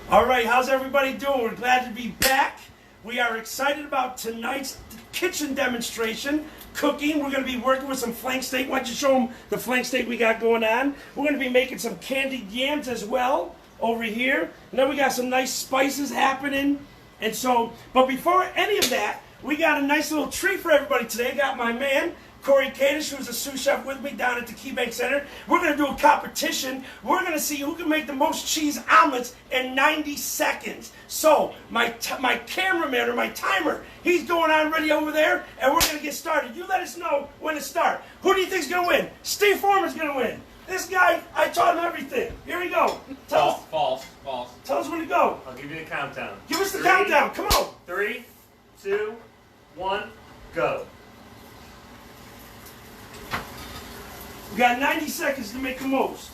All right, how's everybody doing? We're glad to be back. We are excited about tonight's kitchen demonstration. Cooking. We're going to be working with some flank steak. Why don't you show them the flank steak we got going on? We're going to be making some candied yams as well over here. And then we got some nice spices happening. And so, but before any of that, we got a nice little treat for everybody today. I got my man, Corey Kadish, who's a sous chef with me down at the KeyBank Center. We're going to do a competition. We're going to see who can make the most cheese omelets in 90 seconds. So, my cameraman or my timer, he's going on ready over there, and we're going to get started. You let us know when to start. Who do you think's going to win? Steve Foreman's going to win. This guy, I taught him everything. Here we go. False. Tell us when to go. I'll give you the countdown. Give us the countdown. Come on. 3, 2, 1, go. We got 90 seconds to make the most.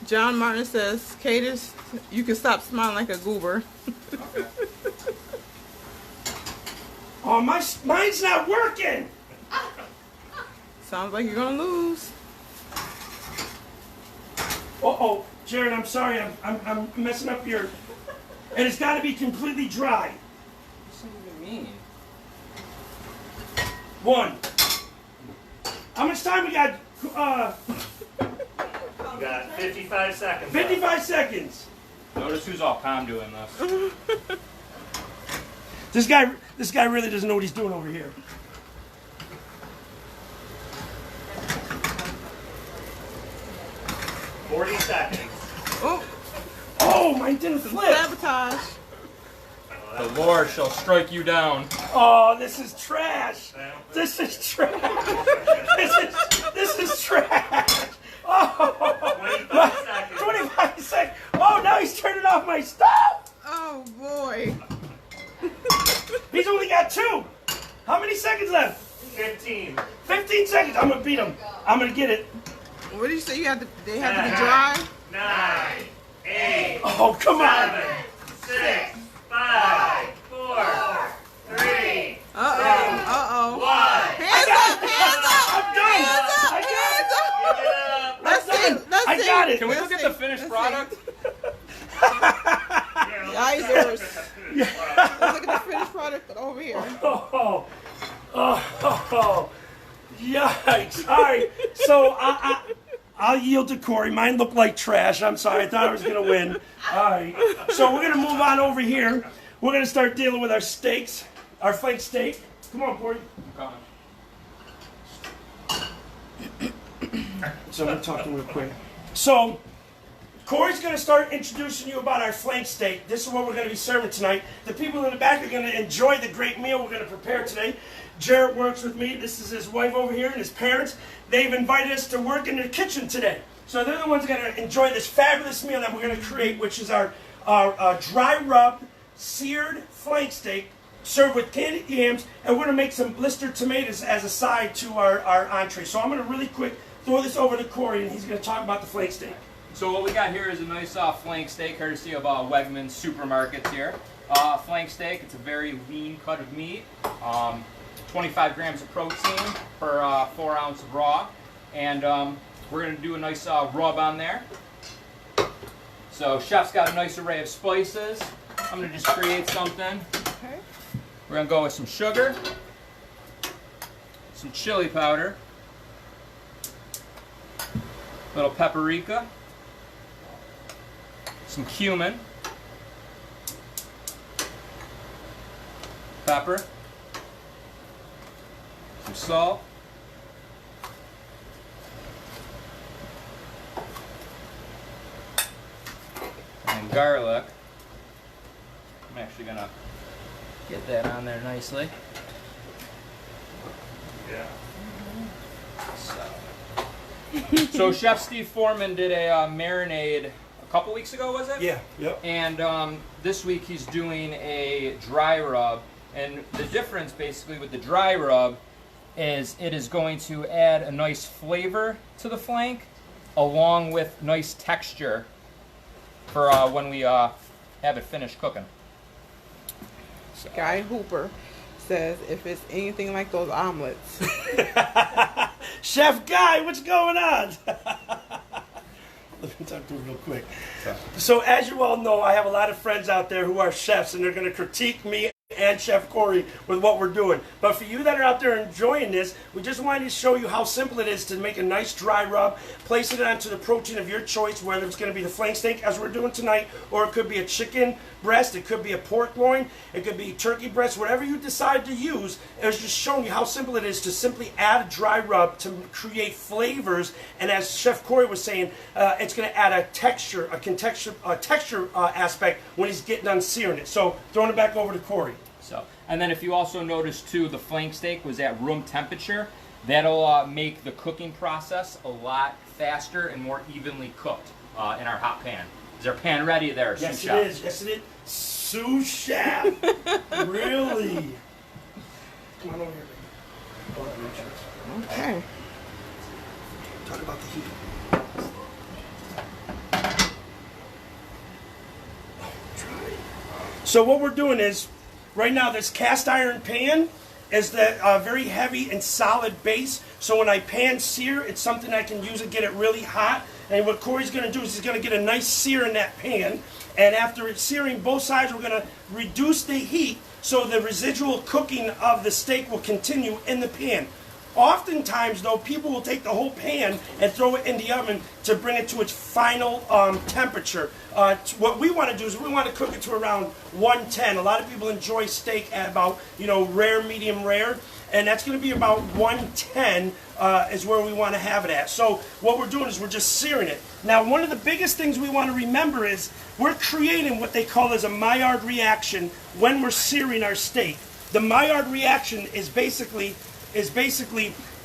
John Martin says, Cadis, you can stop smiling like a goober. Okay. Oh, mine's not working. Sounds like you're going to lose. Uh-oh, Jared, I'm sorry. I'm messing up your... And it's got to be completely dry. What does that even mean? 1. How much time we got? You got 55 seconds. 55 seconds. Notice who's all calm doing this. This guy really doesn't know what he's doing over here. Left. 40 seconds. Oh, mine didn't flip. Sabotage. The Lord shall strike you down. Oh, this is trash. This is trash. This is trash. Oh, 25 seconds. 25 seconds. Oh, now he's turning off my stove. Oh, boy. He's only got 2. How many seconds left? 15. 15 seconds. I'm going to beat him. I'm going to get it. What did you say? They have to be dry? 9, 8, Oh, come on. 7, 6, 5, 4, 3, Uh-oh. 1. Hands up! I'm done. Hands up! Give it up. Let's see. Let's I see. got it. Can we Let's look at see. the finished Let's product? Yikers. Let's look at the finished product over here. Oh, yikes. All right, so I'll yield to Corey. Mine looked like trash. I'm sorry. I thought I was going to win. All right, so we're going to move on over here. We're going to start dealing with our steaks, our flank steak. Come on, Corey. Come on. So I'm going to talk to him real quick. So Corey's going to start introducing you about our flank steak. This is what we're going to be serving tonight. The people in the back are going to enjoy the great meal we're going to prepare today. Jarrett works with me. This is his wife over here and his parents. They've invited us to work in their kitchen today. So they're the ones going to enjoy this fabulous meal that we're going to create, which is our dry rub, seared flank steak, served with candied yams, and we're going to make some blistered tomatoes as a side to our entree. So I'm going to really quick throw this over to Corey, and he's going to talk about the flank steak. So what we got here is a nice flank steak, courtesy of Wegmans supermarkets here. Flank steak, it's a very lean cut of meat. 25 grams of protein per 4 ounce of raw. And we're going to do a nice rub on there. So chef's got a nice array of spices. I'm going to just create something. Okay. We're going to go with some sugar, some chili powder, a little paprika, some cumin, pepper, some salt, and garlic. I'm actually gonna get that on there nicely. Yeah. So Chef Steve Foreman did a marinade a couple weeks ago, was it? Yeah, yep. And this week he's doing a dry rub. And the difference basically with the dry rub is it is going to add a nice flavor to the flank along with nice texture for when we have it finished cooking. So. Guy Hooper says if it's anything like those omelets. Chef Guy, what's going on? Let me talk to him real quick. So as you all know, I have a lot of friends out there who are chefs, and they're going to critique me and Chef Corey with what we're doing. But for you that are out there enjoying this, we just wanted to show you how simple it is to make a nice dry rub, place it onto the protein of your choice, whether it's going to be the flank steak as we're doing tonight, or it could be a chicken breast, it could be a pork loin, it could be turkey breast, whatever you decide to use. It was just showing you how simple it is to simply add a dry rub to create flavors. And as Chef Corey was saying, it's going to add a texture, aspect when he's getting done searing it. So throwing it back over to Corey. So, and then if you also notice too, the flank steak was at room temperature. That'll make the cooking process a lot faster and more evenly cooked in our hot pan. Is our pan ready there, Yes, sous chef? it is. Yes, it is. Sous chef. Really? Come on over here, baby. Hold on, make sure. Okay. Talk about the heat. So what we're doing is, right now this cast iron pan is the very heavy and solid base. So when I pan sear, it's something I can use and get it really hot. And what Corey's going to do is he's going to get a nice sear in that pan. And after it's searing both sides, we're going to reduce the heat so the residual cooking of the steak will continue in the pan. Oftentimes, though, people will take the whole pan and throw it in the oven to bring it to its final temperature. What we want to do is we want to cook it to around 110. A lot of people enjoy steak at about, rare, medium rare. And that's going to be about 110 is where we want to have it at. So what we're doing is we're just searing it. Now, one of the biggest things we want to remember is we're creating what they call as a Maillard reaction when we're searing our steak. The Maillard reaction is basically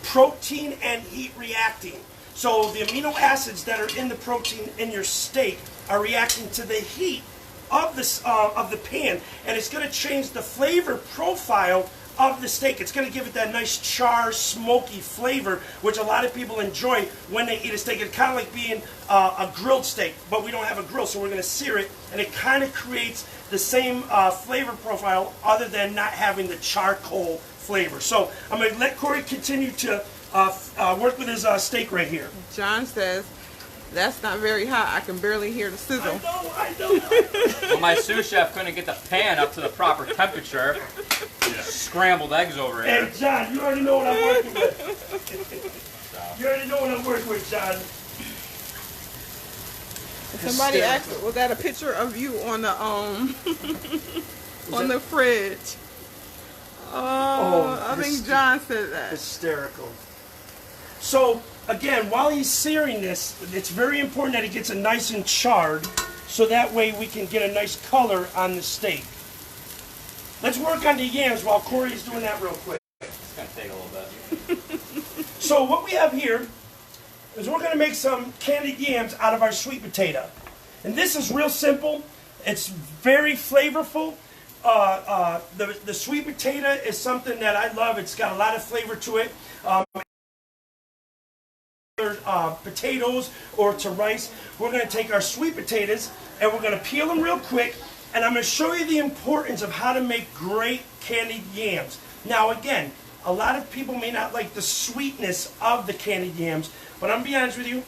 protein and heat reacting. So the amino acids that are in the protein in your steak are reacting to the heat of the pan, and it's going to change the flavor profile of the steak. It's going to give it that nice char, smoky flavor, which a lot of people enjoy when they eat a steak. It's kind of like being a grilled steak, but we don't have a grill, so we're going to sear it, and it kind of creates the same flavor profile other than not having the charcoal flavor. So I'm going to let Corey continue to work with his steak right here. John says, that's not very hot. I can barely hear the sizzle. I know. Well, my sous chef couldn't get the pan up to the proper temperature. Scrambled eggs over here. Hey, John, you already know what I'm working with. You already know what I'm working with, John. Somebody asked, was that a picture of you on the on the fridge? I think John said that. Hysterical. So again, while he's searing this, it's very important that it gets it nice and charred, so that way we can get a nice color on the steak. Let's work on the yams while Corey's doing that real quick. It's gonna take a little bit. So what we have here is we're going to make some candied yams out of our sweet potato. And this is real simple. It's very flavorful. The sweet potato is something that I love. It's got a lot of flavor to it. Potatoes or to rice. We're going to take our sweet potatoes and we're going to peel them real quick. And I'm going to show you the importance of how to make great candied yams. Now again, a lot of people may not like the sweetness of the candied yams, but I'm going to be honest with you,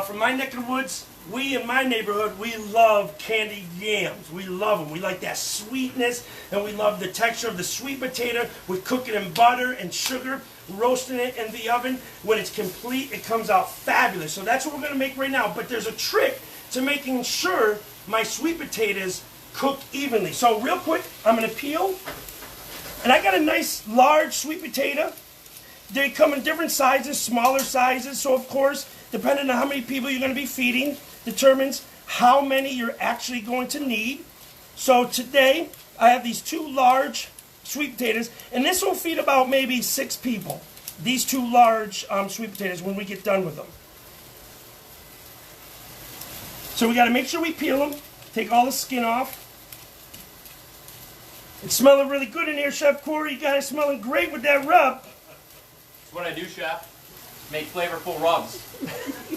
from my neck of the woods, we in my neighborhood, we love candied yams. We love them. We like that sweetness, and we love the texture of the sweet potato. We cook it in butter and sugar, roasting it in the oven. When it's complete, it comes out fabulous. So that's what we're going to make right now. But there's a trick to making sure my sweet potatoes cook evenly. So real quick, I'm going to peel. And I got a nice large sweet potato. They come in different sizes, smaller sizes. So of course, depending on how many people you're going to be feeding, determines how many you're actually going to need. So today, I have these two large sweet potatoes, and this will feed about maybe 6 people. These two large sweet potatoes when we get done with them. So we got to make sure we peel them, take all the skin off. It's smelling really good in here, Chef Corey. You guys smelling great with that rub. That's what I do, chef. Make flavorful rubs.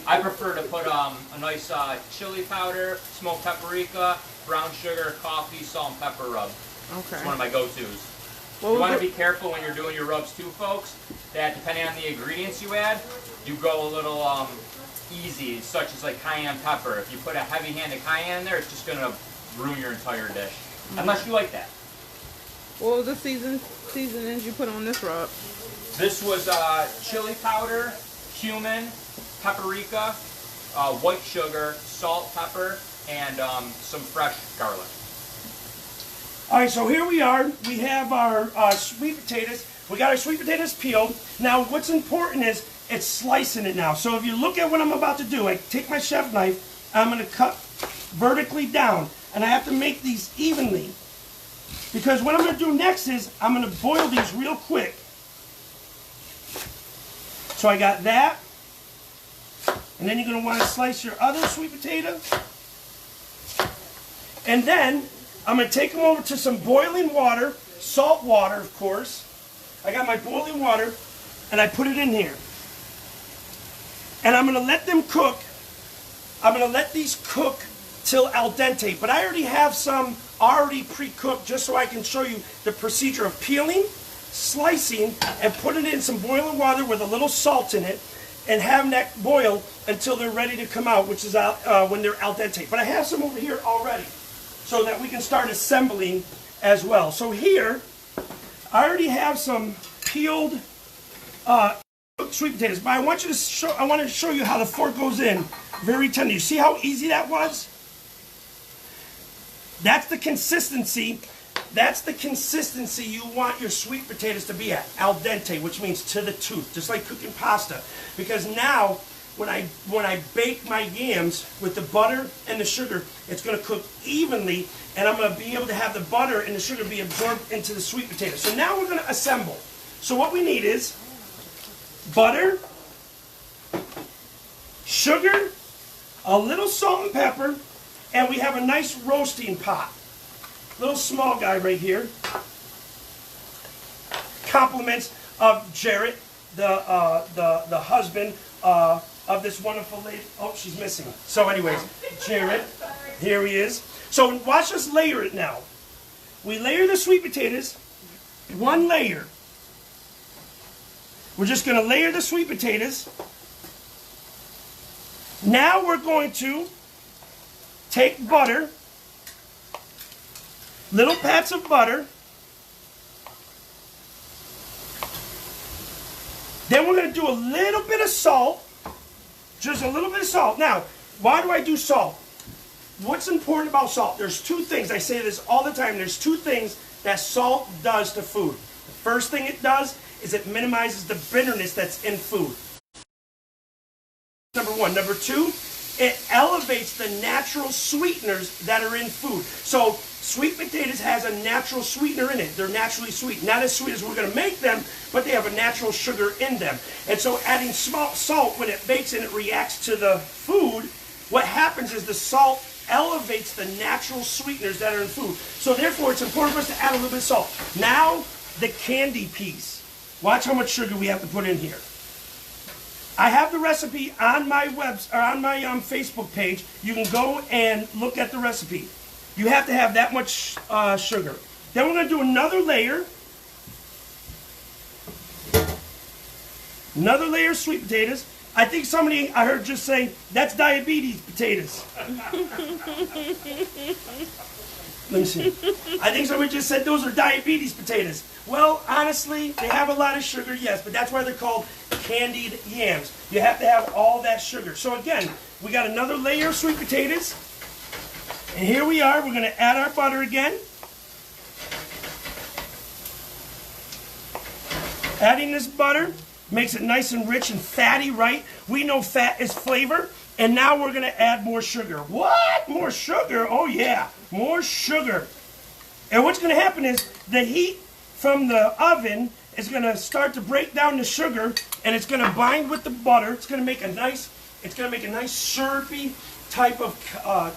I prefer to put a nice chili powder, smoked paprika, brown sugar, coffee, salt, and pepper rub. Okay. It's one of my go-tos. You want to be careful when you're doing your rubs too, folks, that depending on the ingredients you add, you go a little easy, such as like cayenne pepper. If you put a heavy-handed cayenne in there, it's just gonna ruin your entire dish. Unless you like that. What was the seasonings you put on this, Rob? This was chili powder, cumin, paprika, white sugar, salt, pepper, and some fresh garlic. All right, so here we are. We have our sweet potatoes. We got our sweet potatoes peeled. Now, what's important is it's slicing it now. So if you look at what I'm about to do, I take my chef knife, I'm going to cut vertically down, and I have to make these evenly. Because what I'm going to do next is I'm going to boil these real quick. So I got that. And then you're going to want to slice your other sweet potato. And then I'm going to take them over to some boiling water, salt water, of course. I got my boiling water, and I put it in here. And I'm going to let them cook. I'm going to let these cook till al dente. But I already have some already pre-cooked just so I can show you the procedure of peeling, slicing, and putting it in some boiling water with a little salt in it, and having that boil until they're ready to come out, which is when they're al dente. But I have some over here already so that we can start assembling as well. So here, I already have some peeled sweet potatoes, but I want to show you how the fork goes in very tender. You see how easy that was? That's the consistency. That's the consistency you want your sweet potatoes to be at, al dente, which means to the tooth, just like cooking pasta. Because now, when I bake my yams with the butter and the sugar, it's going to cook evenly, and I'm going to be able to have the butter and the sugar be absorbed into the sweet potato. So now we're going to assemble. So what we need is butter, sugar, a little salt and pepper, and we have a nice roasting pot. Little small guy right here. Compliments of Jarrett, the husband of this wonderful lady. Oh, she's missing. So anyways, Jarrett, here he is. So watch us layer it now. We layer the sweet potatoes, one layer. We're just going to layer the sweet potatoes. Now we're going to take butter, little pats of butter. Then we're going to do a little bit of salt, just a little bit of salt. Now, why do I do salt? What's important about salt? There's two things. I say this all the time. There's two things that salt does to food. The first thing it does is it minimizes the bitterness that's in food. Number one. Number two, it elevates the natural sweeteners that are in food. So sweet potatoes has a natural sweetener in it. They're naturally sweet. Not as sweet as we're going to make them, but they have a natural sugar in them. And so adding salt, when it bakes and it reacts to the food, what happens is the salt elevates the natural sweeteners that are in food. So therefore, it's important for us to add a little bit of salt. Now, the candy piece. Watch how much sugar we have to put in here. I have the recipe on my Facebook page. You can go and look at the recipe. You have to have that much sugar. Then we're going to do another layer. Another layer of sweet potatoes. I think somebody I heard just say, that's diabetes potatoes. Let me see. I think somebody just said those are diabetes potatoes. Well, honestly, they have a lot of sugar, yes, but that's why they're called candied yams. You have to have all that sugar. So again, we got another layer of sweet potatoes. And here we are. We're going to add our butter again. Adding this butter makes it nice and rich and fatty, right? We know fat is flavor. And now we're going to add more sugar. What? More sugar? Oh, yeah. More sugar. And what's going to happen is the heat from the oven is going to start to break down the sugar, and it's going to bind with the butter. It's going to make a nice syrupy type of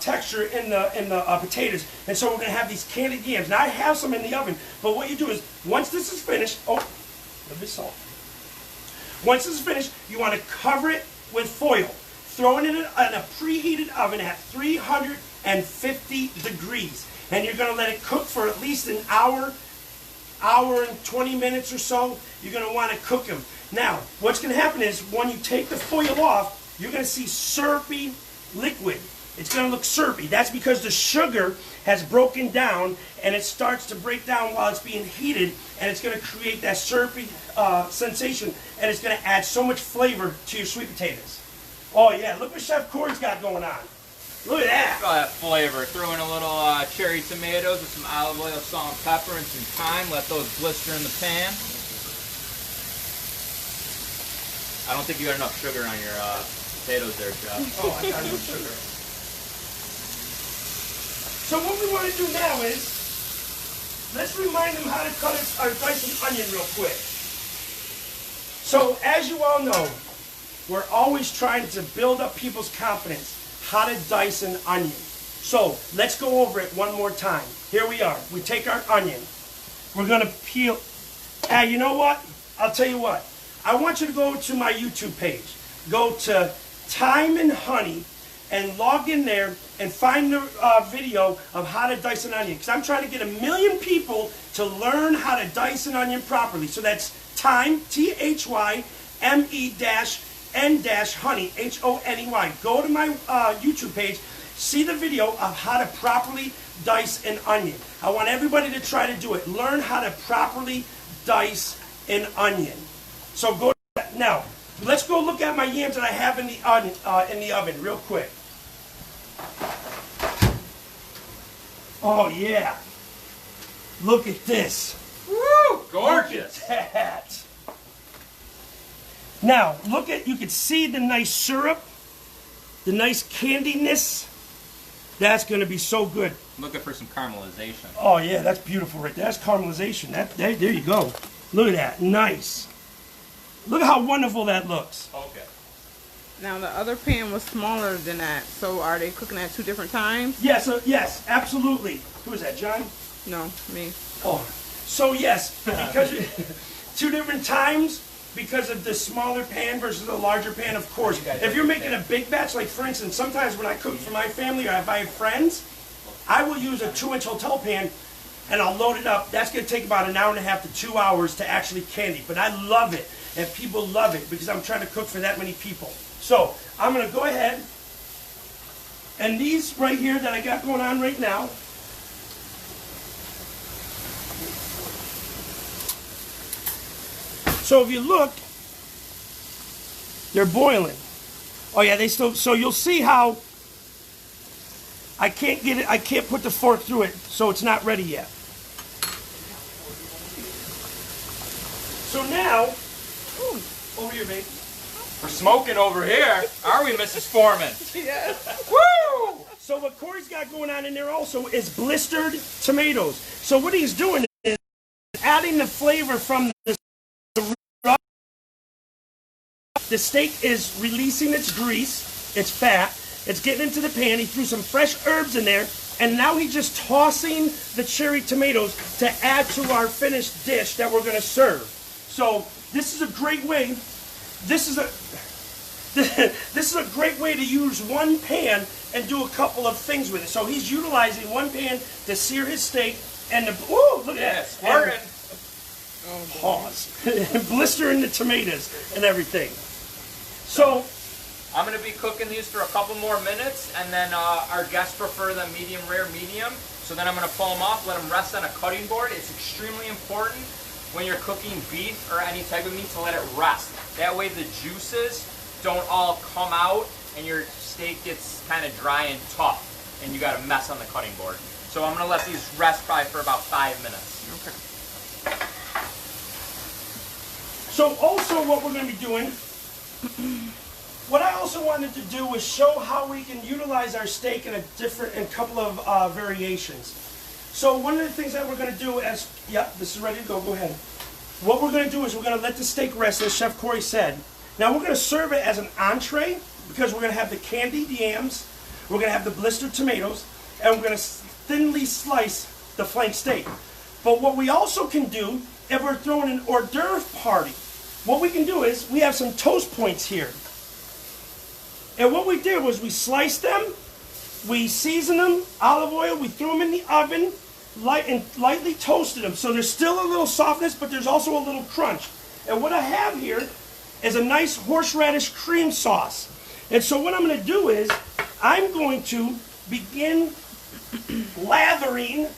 texture in the potatoes. And so we're going to have these candied yams. Now I have some in the oven, but what you do is once this is finished, a little bit of salt. Once this is finished, you want to cover it with foil. Throw it in a preheated oven at 350 degrees. And you're going to let it cook for at least an hour and 20 minutes or so. You're going to want to cook them. Now, what's going to happen is when you take the foil off, you're going to see syrupy liquid. It's going to look syrupy. That's because the sugar has broken down and it starts to break down while it's being heated, and it's going to create that syrupy sensation, and it's going to add so much flavor to your sweet potatoes. Oh yeah, look what Chef Corey's got going on. Look at that. Look at that flavor. Throw in a little cherry tomatoes with some olive oil, salt, and pepper, and some thyme. Let those blister in the pan. I don't think you got enough sugar on your potatoes there, Chef. Oh, I got no sugar. So what we want to do now is, let's remind them how to cut our diced onion real quick. So as you all know, we're always trying to build up people's confidence how to dice an onion. So let's go over it one more time. Here we are. We take our onion. We're going to peel. You know what? I'll tell you what. I want you to go to my YouTube page. Go to Thyme and Honey and log in there and find the video of how to dice an onion. Because I'm trying to get 1 million people to learn how to dice an onion properly. So that's Thyme, THYME-N-Honey, H-O-N-E-Y. Go to my YouTube page, see the video of how to properly dice an onion. I want everybody to try to do it. Learn how to properly dice an onion. So go to that. Now, let's go look at my yams that I have in the oven real quick. Oh yeah. Look at this. Woo! Gorgeous. Look at that. Now, you can see the nice syrup, the nice candiness. That's going to be so good. Looking for some caramelization. Oh yeah, that's beautiful right there. That's caramelization. There you go. Look at that. Nice. Look at how wonderful that looks. Okay. Now the other pan was smaller than that, so are they cooking at 2 different times? Yes, yes, absolutely. Who is that, John? No, me. Oh, so yes, because 2 different times, because of the smaller pan versus the larger pan, of course. If you're making a big batch, like for instance, sometimes when I cook for my family or if I have friends, I will use a 2-inch hotel pan and I'll load it up. That's going to take about 1.5 hours to 2 hours to actually candy. But I love it, and people love it because I'm trying to cook for that many people. So I'm going to go ahead, and these right here that I got going on right now, so if you look, they're boiling. Oh yeah, they still, so you'll see how I can't get it, I can't put the fork through it, so it's not ready yet. So now, over here, babe. We're smoking over here, are we, Mrs. Foreman? Yes. Woo! So what Corey's got going on in there also is blistered tomatoes. So what he's doing is adding the flavor from the steak is releasing its grease, its fat, it's getting into the pan. He threw some fresh herbs in there, and now he's just tossing the cherry tomatoes to add to our finished dish that we're going to serve. So this is a great way. This is a great way to use one pan and do a couple of things with it. So he's utilizing one pan to sear his steak and look at that. Squirting. Pause. Blistering the tomatoes and everything. So I'm going to be cooking these for a couple more minutes, and then our guests prefer them medium rare, medium. So then I'm going to pull them off, let them rest on a cutting board. It's extremely important when you're cooking beef or any type of meat to let it rest. That way the juices don't all come out and your steak gets kind of dry and tough, and you got a mess on the cutting board. So I'm going to let these rest probably for about 5 minutes. Okay. So also what we're going to be doing, what I also wanted to do was show how we can utilize our steak in a couple of variations. So one of the things that we're going to do this is ready to go ahead. What we're going to do is we're going to let the steak rest, as Chef Corey said. Now we're going to serve it as an entree because we're going to have the candied yams, we're going to have the blistered tomatoes, and we're going to thinly slice the flank steak. But what we also can do, if we're throwing an hors d'oeuvre party, what we can do is we have some toast points here. And what we did was we sliced them, we seasoned them, olive oil, we threw them in the oven, lightly toasted them. So there's still a little softness, but there's also a little crunch. And what I have here is a nice horseradish cream sauce. And so what I'm going to do is I'm going to begin lathering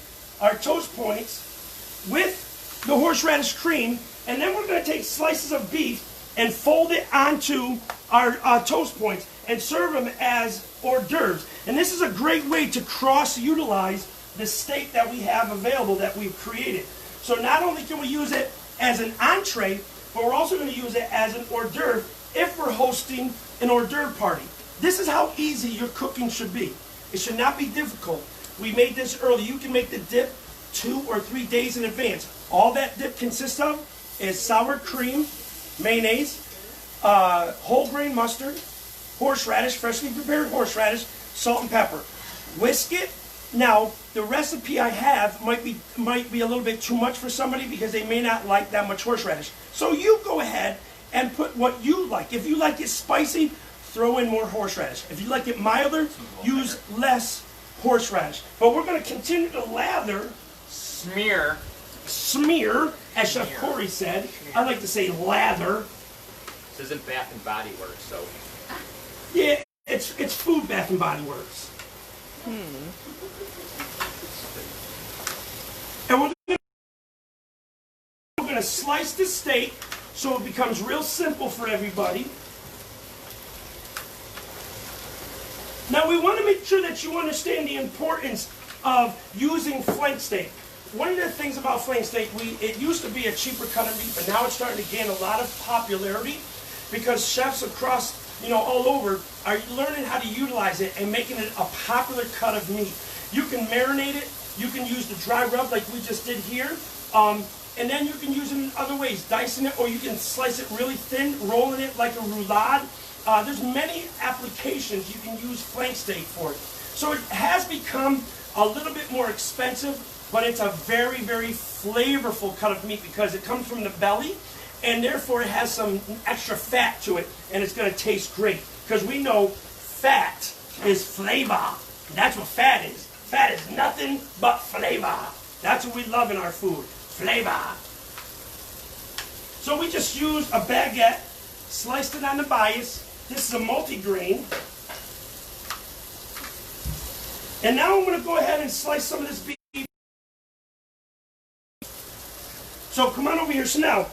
our toast points with the horseradish cream, and then we're going to take slices of beef and fold it onto our toast points and serve them as hors d'oeuvres. And this is a great way to cross-utilize the steak that we have available that we've created. So not only can we use it as an entree, but we're also going to use it as an hors d'oeuvre if we're hosting an hors d'oeuvre party. This is how easy your cooking should be. It should not be difficult. We made this early. You can make the dip 2 or 3 days in advance. All that dip consists of is sour cream, mayonnaise, whole grain mustard, horseradish, freshly prepared horseradish, salt and pepper. Whisk it. Now, the recipe I have might be a little bit too much for somebody because they may not like that much horseradish. So you go ahead and put what you like. If you like it spicy, throw in more horseradish. If you like it milder, use less horseradish. But we're going to continue to lather, Smear. smear, as Chef Corey said. I like to say lather. This isn't Bath and Body Works, so. Yeah, it's Food Bath and Body Works. And we're going to slice the steak so it becomes real simple for everybody. Now we want to make sure that you understand the importance of using flank steak. One of the things about flank steak, it used to be a cheaper cut of meat, but now it's starting to gain a lot of popularity because chefs across, all over are learning how to utilize it and making it a popular cut of meat. You can marinate it, you can use the dry rub like we just did here, and then you can use it in other ways, dicing it, or you can slice it really thin, rolling it like a roulade. There's many applications you can use flank steak for it. So it has become a little bit more expensive, but it's a very, very flavorful cut of meat because it comes from the belly, and therefore it has some extra fat to it, and it's going to taste great. Because we know fat is flavor. That's what fat is. Fat is nothing but flavor. That's what we love in our food, flavor. So we just used a baguette, sliced it on the bias. This is a multi-grain. And now I'm going to go ahead and slice some of this beef. So come on over here. So now,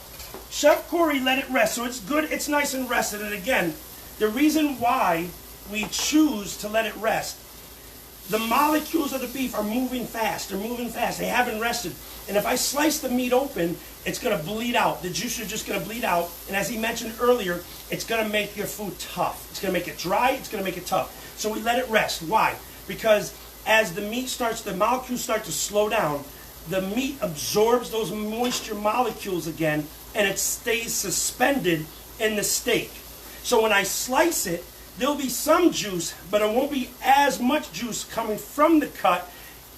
Chef Corey let it rest. So it's good, it's nice and rested. And again, the reason why we choose to let it rest, the molecules of the beef are moving fast. They're moving fast. They haven't rested. And if I slice the meat open, it's going to bleed out. The juice is just going to bleed out. And as he mentioned earlier, it's going to make your food tough. It's going to make it dry. It's going to make it tough. So we let it rest. Why? Because as the meat starts, the molecules start to slow down, the meat absorbs those moisture molecules again, and it stays suspended in the steak. So when I slice it, there'll be some juice, but it won't be as much juice coming from the cut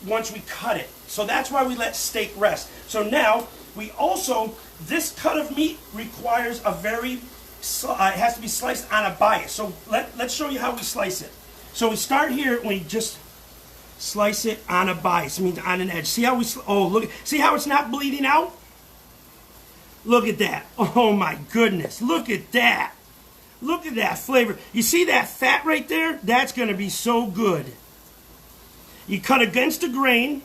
once we cut it. So that's why we let steak rest. So now, we also, this cut of meat requires a very, it has to be sliced on a bias. So let's show you how we slice it. So we start here, and we just slice it on a bias, on an edge. See how see how it's not bleeding out? Look at that. Oh my goodness, look at that. Look at that flavor. You see that fat right there? That's going to be so good. You cut against the grain.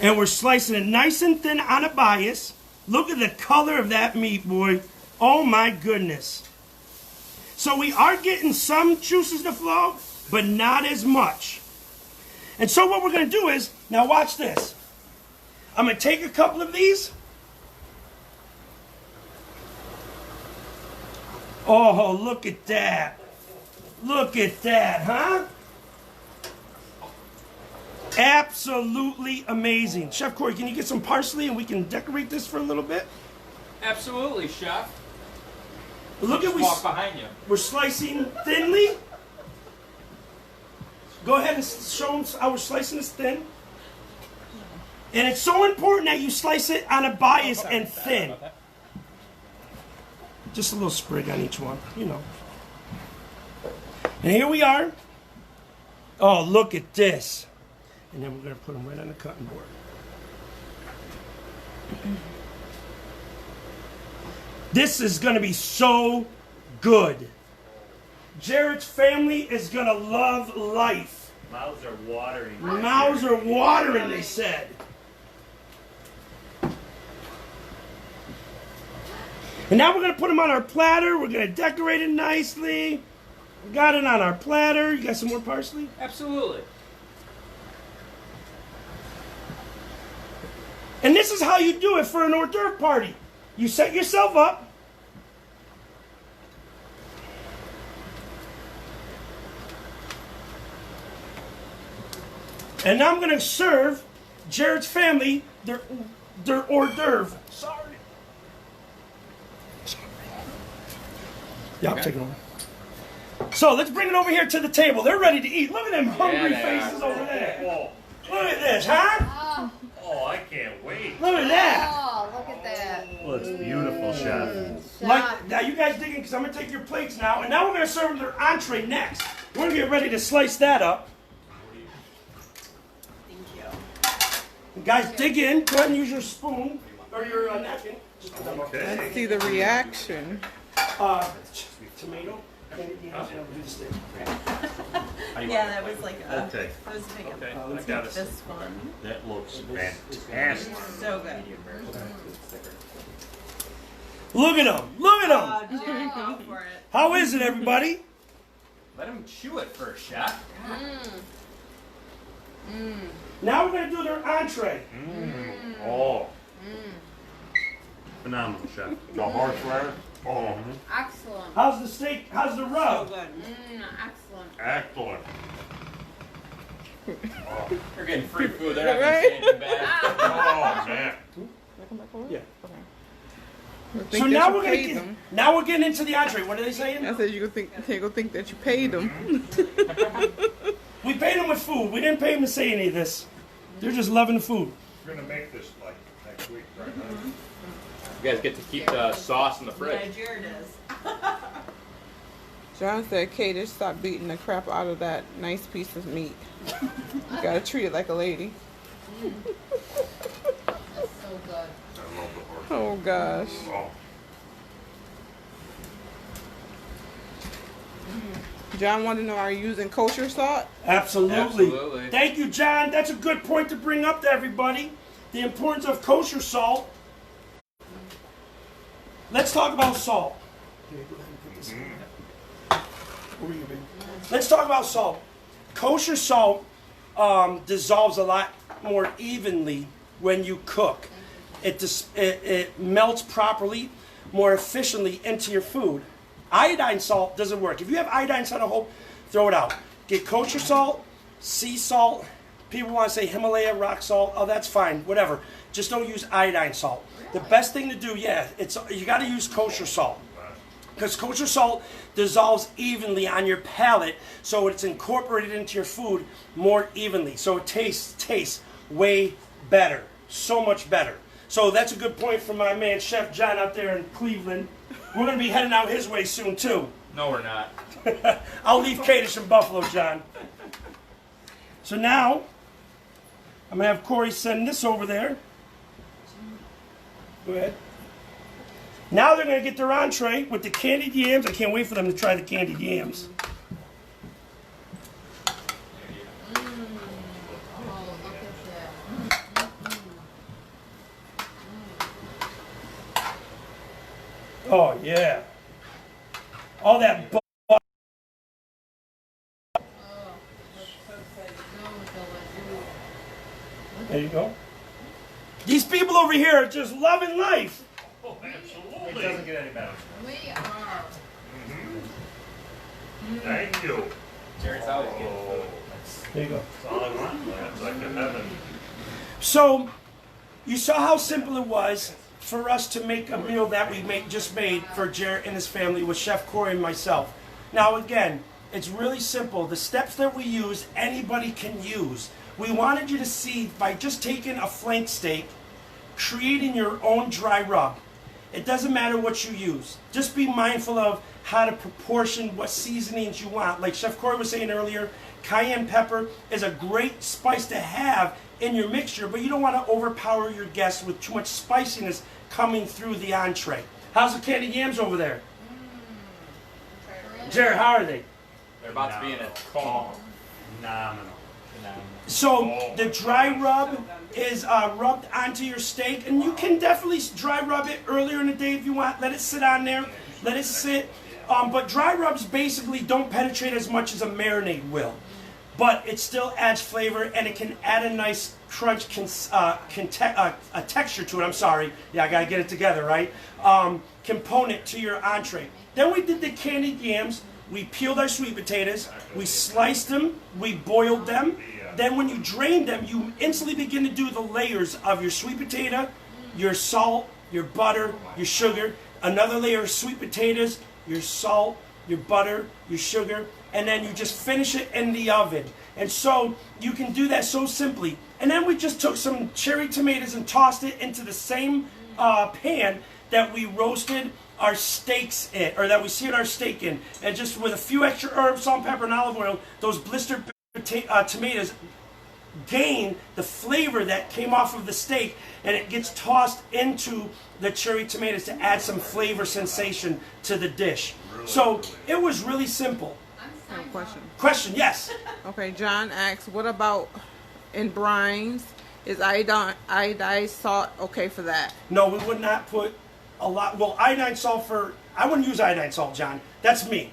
And we're slicing it nice and thin on a bias. Look at the color of that meat, boy. Oh my goodness. So we are getting some juices to flow, but not as much. And so what we're going to do is, now watch this. I'm going to take a couple of these. Oh, look at that. Look at that, huh? Absolutely amazing. Chef Corey, can you get some parsley and we can decorate this for a little bit? Absolutely, Chef. Look at Walk behind you. we're slicing thinly. Go ahead and show them how we're slicing this thin. And it's so important that you slice it on a bias and thin. Just a little sprig on each one, And here we are. Oh, look at this. And then we're going to put them right on the cutting board. This is going to be so good. Jared's family is gonna love life. Mouths are watering. Mouths are watering, they said. And now we're gonna put them on our platter. We're gonna decorate it nicely. We got it on our platter. You got some more parsley? Absolutely. And this is how you do it for an hors d'oeuvre party. You set yourself up. And now I'm going to serve Jared's family their hors d'oeuvre. Sorry. Yeah, I'm taking over. So let's bring it over here to the table. They're ready to eat. Look at them hungry faces over there. Oh, Look at this, huh? oh, I can't wait. Look at that. Oh, look at that. Looks beautiful, Chef. Like, now you guys dig in because I'm going to take your plates now. And now we're going to serve them their entree next. We're going to get ready to slice that up. Guys, dig in. Go ahead and use your spoon or your napkin. Just put them up there. Let's see the reaction. Tomato. Yeah, that was like a, Okay. that was a big Okay. one. I got it. This one. That looks fantastic. So good. Look at them. Look at Oh, them. Jerry, go for it. How is it, everybody? Let him chew it first, Chef. Now we're going to do their entree. Oh. Phenomenal, Chef. The horseradish. Oh, Excellent. How's the steak? How's the So rub? good. Excellent. excellent. They're getting free food. They're not Right? going to say anything bad. Oh, man. Yeah. I So think now that we're you paid going to them. now we're getting into the entree. What are they saying? I said you go think that you paid them. We paid them with food. We didn't pay them to say any of this. They're just loving the food. We're going to make this like next week, right? You guys get to keep the sauce in the Yeah, fridge. Jared is. John said, Katie, stop beating the crap out of that nice piece of meat. You gotta treat it like a lady. That's so good. I love the horse. Oh gosh. Oh. John wanted to know, are you using kosher salt? Absolutely. Absolutely. Thank you, John. That's a good point to bring up to everybody. The importance of kosher salt. Let's talk about salt. Let's talk about salt. Kosher salt dissolves a lot more evenly when you cook. It melts properly, more efficiently into your food. Iodine salt doesn't work. If you have iodine salt at home, throw it out. Get kosher salt, sea salt. People want to say Himalaya rock salt. Oh, that's fine. Whatever. Just don't use iodine salt. The best thing to do, you got to use kosher salt. Because kosher salt dissolves evenly on your palate, so it's incorporated into your food more evenly. So it tastes way better. So much better. So that's a good point from my man, Chef John, out there in Cleveland. We're going to be heading out his way soon, too. No, we're not. I'll leave Kadish in Buffalo, John. So now, I'm going to have Corey send this over there. Go ahead. Now they're going to get their entree with the candied yams. I can't wait for them to try the candied yams. Oh, look at that. Oh, yeah. All that Oh, that's so delicious. There you go. These people over here are just loving life. Oh, absolutely. It doesn't get any better. We are. Thank you. Jared's always getting food. There you go. That's all I want. It's like a heaven. So, you saw how simple it was for us to make a meal that we just made for Jared and his family with Chef Corey and myself. Now, again, it's really simple. The steps that we use, anybody can use. We wanted you to see by just taking a flank steak, creating your own dry rub. It doesn't matter what you use. Just be mindful of how to proportion what seasonings you want. Like Chef Corey was saying earlier, cayenne pepper is a great spice to have in your mixture, but you don't want to overpower your guests with too much spiciness coming through the entree. How's the candied yams over there? Jared, how are they? They're about to be in a coma. Phenomenal. So the dry rub is rubbed onto your steak, and you can definitely dry rub it earlier in the day if you want. Let it sit on there, let it sit. But dry rubs basically don't penetrate as much as a marinade will, but it still adds flavor, and it can add a nice crunch, a texture to it. I'm sorry, yeah, I gotta get it together, right? Component to your entree. Then we did the candied yams. We peeled our sweet potatoes, we sliced them, we boiled them. Then when you drain them, you instantly begin to do the layers of your sweet potato, your salt, your butter, your sugar, another layer of sweet potatoes, your salt, your butter, your sugar, and then you just finish it in the oven. And so you can do that so simply. And then we just took some cherry tomatoes and tossed it into the same pan that we roasted our steaks in, or that we seared our steak in, and just with a few extra herbs, salt, pepper, and olive oil, those blistered tomatoes gain the flavor that came off of the steak, and it gets tossed into the cherry tomatoes to add some flavor sensation to the dish. So it was really simple. Question, yes. Okay, John asks, what about in brines? Is iodine salt okay for that? No, we would not put a lot. Well, iodine salt I wouldn't use iodine salt, John. That's me.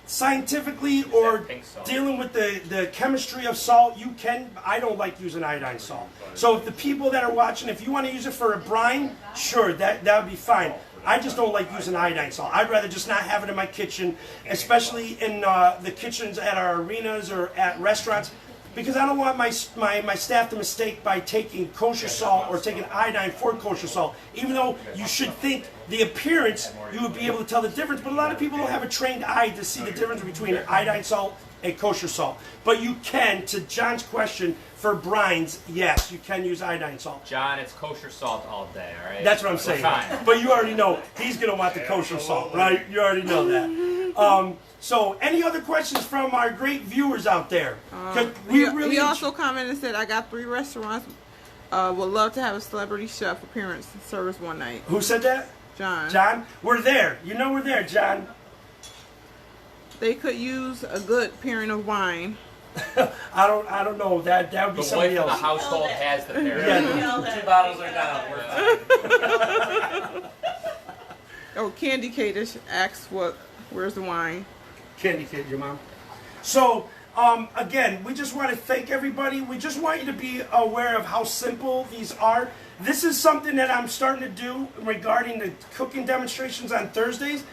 Scientifically, or pink salt? dealing with the chemistry of salt, you can. I don't like using iodine salt. So if the people that are watching, if you want to use it for a brine, sure, that would be fine. I just don't like using iodine salt. I'd rather just not have it in my kitchen, especially in the kitchens at our arenas or at restaurants, because I don't want my staff to mistake by taking kosher salt or taking iodine for kosher salt. Even though you should think the appearance, you would be able to tell the difference, but a lot of people don't have a trained eye to see the difference between iodine salt and kosher salt. But you can, to John's question, for brines, yes, you can use iodine salt. John, it's kosher salt all day, all right? That's what I'm saying. Fine. But you already know he's going to want the kosher salt, right? You already know that. So, any other questions from our great viewers out there? 'Cause He also commented and said, I got 3 restaurants. Would love to have a celebrity chef appearance service one night. Who said that? John. John? We're there. You know we're there, John. They could use a good pairing of wine. I don't know. That would be The somebody wife of the else. household has the pair. Yeah. 2 bottles are down. We're fine. Oh, Candy Kadish asks, where's the wine? Candy Kid, your mom. So, again, we just want to thank everybody. We just want you to be aware of how simple these are. This is something that I'm starting to do regarding the cooking demonstrations on Thursdays.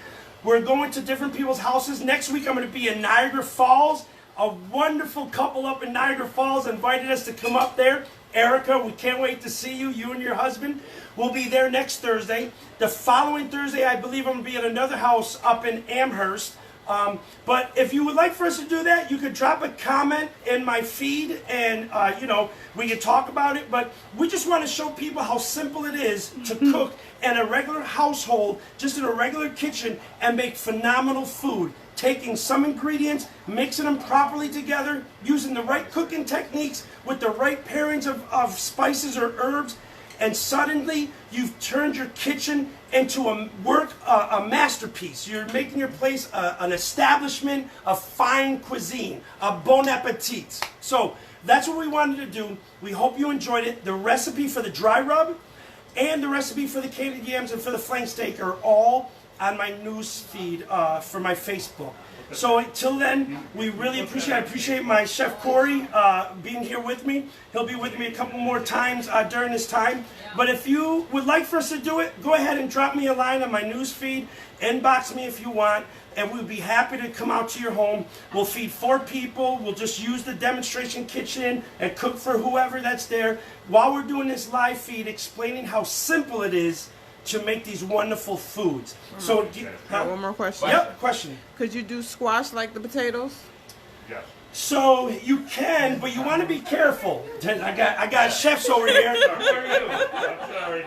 We're going to different people's houses. Next week, I'm going to be in Niagara Falls. A wonderful couple up in Niagara Falls invited us to come up there. Erica, we can't wait to see you. You and your husband will be there next Thursday. The following Thursday, I believe I'm going to be at another house up in Amherst. But if you would like for us to do that, you could drop a comment in my feed, and we can talk about it. But we just want to show people how simple it is to cook in a regular household, just in a regular kitchen, and make phenomenal food. Taking some ingredients, mixing them properly together, using the right cooking techniques with the right pairings of spices or herbs, and suddenly you've turned your kitchen into a masterpiece. You're making your place an establishment of fine cuisine, a bon appetit. So that's what we wanted to do. We hope you enjoyed it. The recipe for the dry rub and the recipe for the candied yams and for the flank steak are all on my news feed for my Facebook. So until then, we really appreciate my chef Corey being here with me. He'll be with me a couple more times during this time. But if you would like for us to do it, go ahead and drop me a line on my news feed. Inbox me if you want, and we'll be happy to come out to your home. We'll feed 4 people. We'll just use the demonstration kitchen and cook for whoever that's there while we're doing this live feed, explaining how simple it is to make these wonderful foods. So, One more question. Yep, question. Could you do squash like the potatoes? Yes. So you can, but you want to be careful. I got chefs over here. I'm sorry.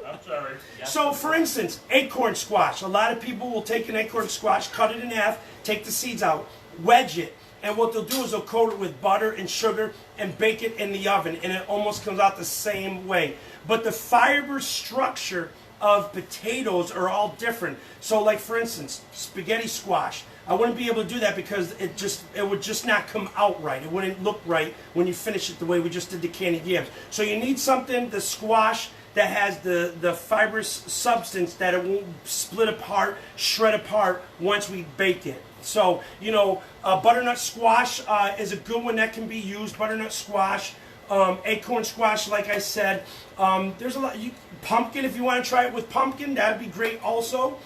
I'm sorry. So, for instance, acorn squash. A lot of people will take an acorn squash, cut it in half, take the seeds out, wedge it, and what they'll do is they'll coat it with butter and sugar and bake it in the oven, and it almost comes out the same way. But the fiber structure of potatoes are all different. So like for instance, spaghetti squash. I wouldn't be able to do that because it would just not come out right. It wouldn't look right when you finish it the way we just did the candied yams. So you need something, the squash, that has the fibrous substance that it won't split apart, shred apart once we bake it. So, you know, butternut squash is a good one that can be used. Butternut squash, acorn squash, like I said. There's a lot. Pumpkin, if you want to try it with pumpkin, that'd be great also.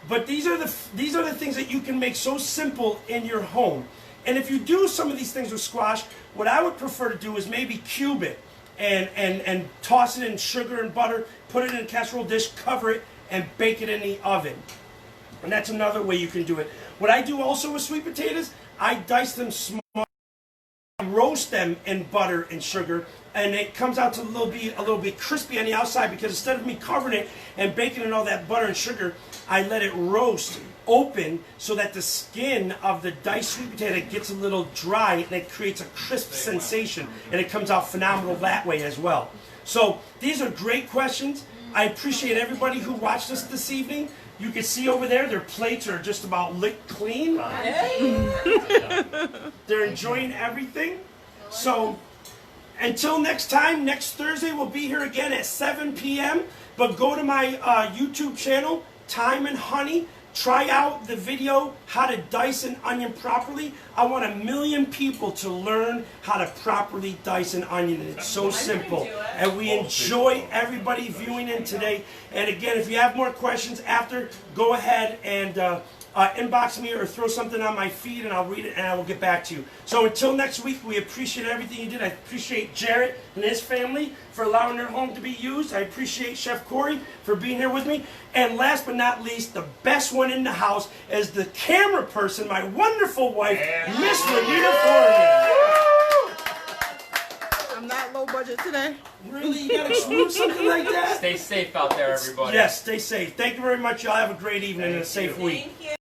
But these are the things that you can make so simple in your home. And if you do some of these things with squash, what I would prefer to do is maybe cube it and toss it in sugar and butter, put it in a casserole dish, cover it, and bake it in the oven. And that's another way you can do it. What I do also with sweet potatoes, I dice them small, roast them in butter and sugar, and it comes out to a little bit crispy on the outside, because instead of me covering it and baking in all that butter and sugar, I let it roast open so that the skin of the diced sweet potato gets a little dry, and it creates a crisp sensation, and it comes out phenomenal that way as well. So these are great questions. I appreciate everybody who watched us this evening. You can see over there, their plates are just about licked clean. They're enjoying everything. So until next time, next Thursday, we'll be here again at 7 p.m. But go to my YouTube channel, Thyme and Honey. Try out the video, how to dice an onion properly. I want 1 million people to learn how to properly dice an onion. It's so simple. And we enjoy everybody viewing in today. And again, if you have more questions after, go ahead and inbox me or throw something on my feed, and I'll read it and I will get back to you. So until next week, we appreciate everything you did. I appreciate Jarrett and his family for allowing their home to be used. I appreciate Chef Corey for being here with me. And last but not least, the best one in the house is the camera person, my wonderful wife, Miss Renita Foreman. I'm not low budget today. Really? You gotta smooth something like that? Stay safe out there, everybody. Yes, stay safe. Thank you very much. Y'all have a great evening and a safe week. Thank you.